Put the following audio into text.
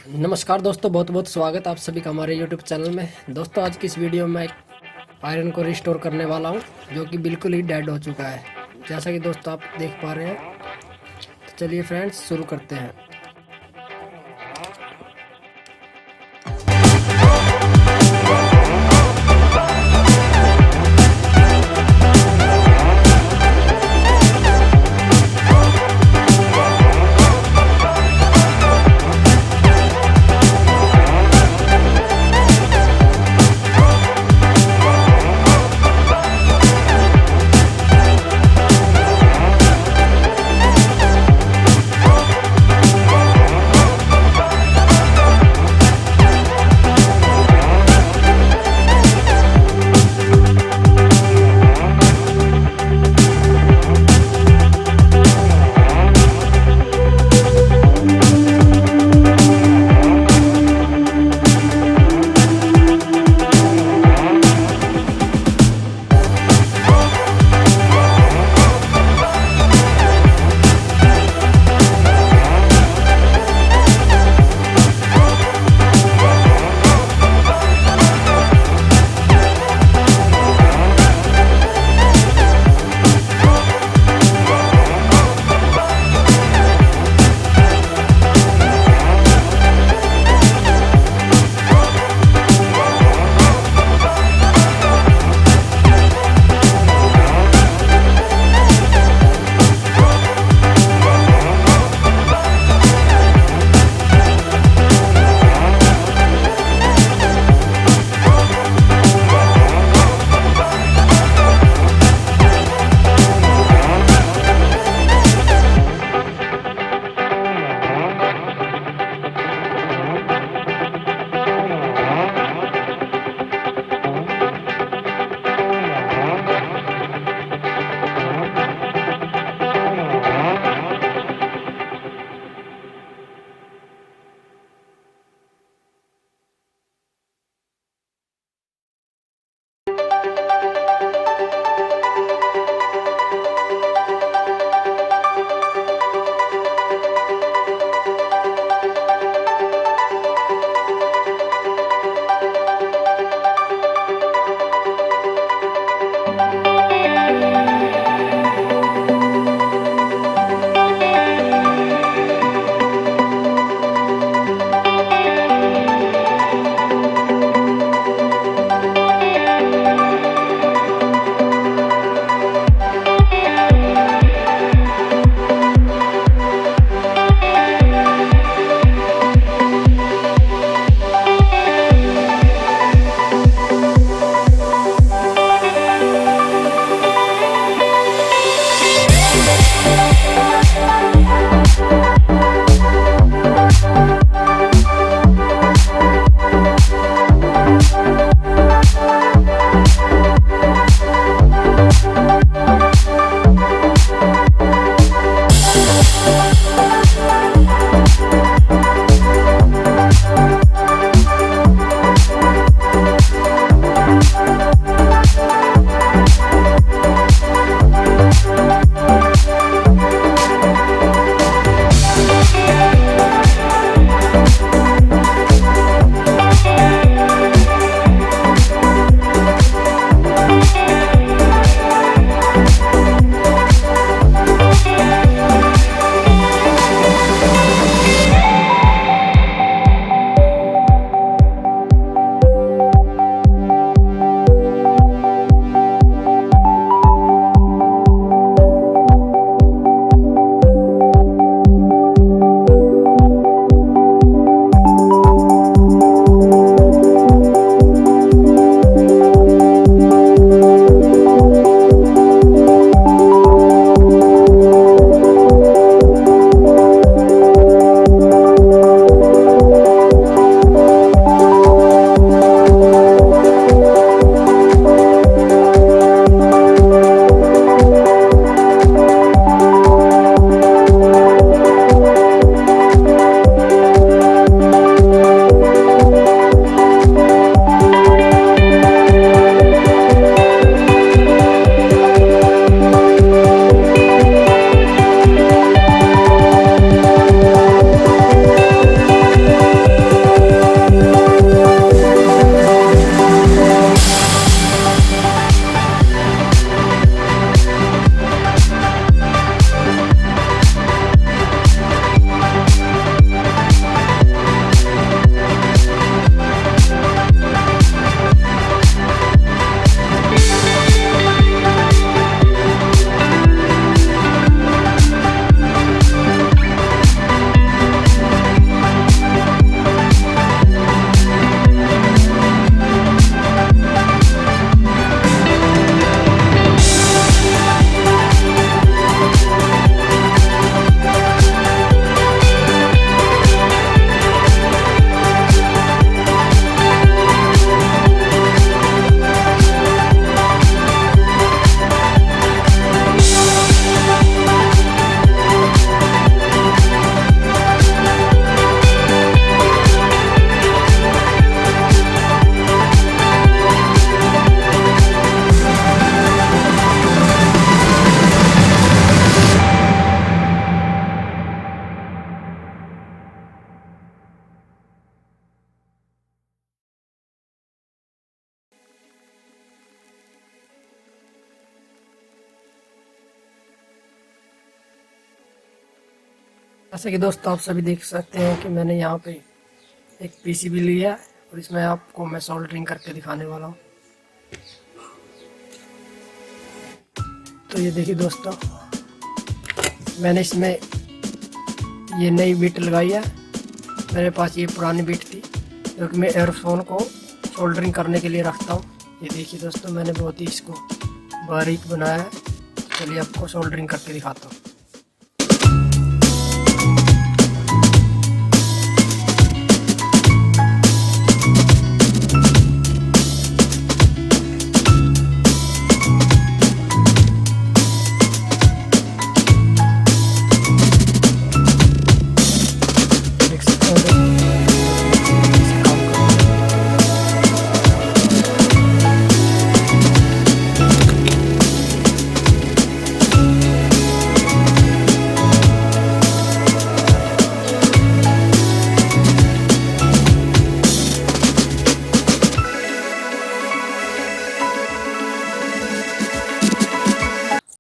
नमस्कार दोस्तों, बहुत बहुत स्वागत आप सभी का हमारे यूट्यूब चैनल में। दोस्तों आज की इस वीडियो में आयरन को रिस्टोर करने वाला हूं, जो कि बिल्कुल ही डेड हो चुका है, जैसा कि दोस्तों आप देख पा रहे हैं। तो चलिए फ्रेंड्स शुरू करते हैं। जैसे कि दोस्तों आप सभी देख सकते हैं कि मैंने यहाँ पे एक पीसीबी लिया है और इसमें आपको मैं सोल्डरिंग करके दिखाने वाला हूँ। तो ये देखिए दोस्तों, मैंने इसमें ये नई बिट लगाई है। मेरे पास ये पुरानी बिट थी जो कि मैं एयरफोन को सोल्डरिंग करने के लिए रखता हूँ। ये देखिए दोस्तों, मैंने बहुत ही इसको बारीक बनाया है। चलिए आपको सोल्डरिंग करके दिखाता हूँ।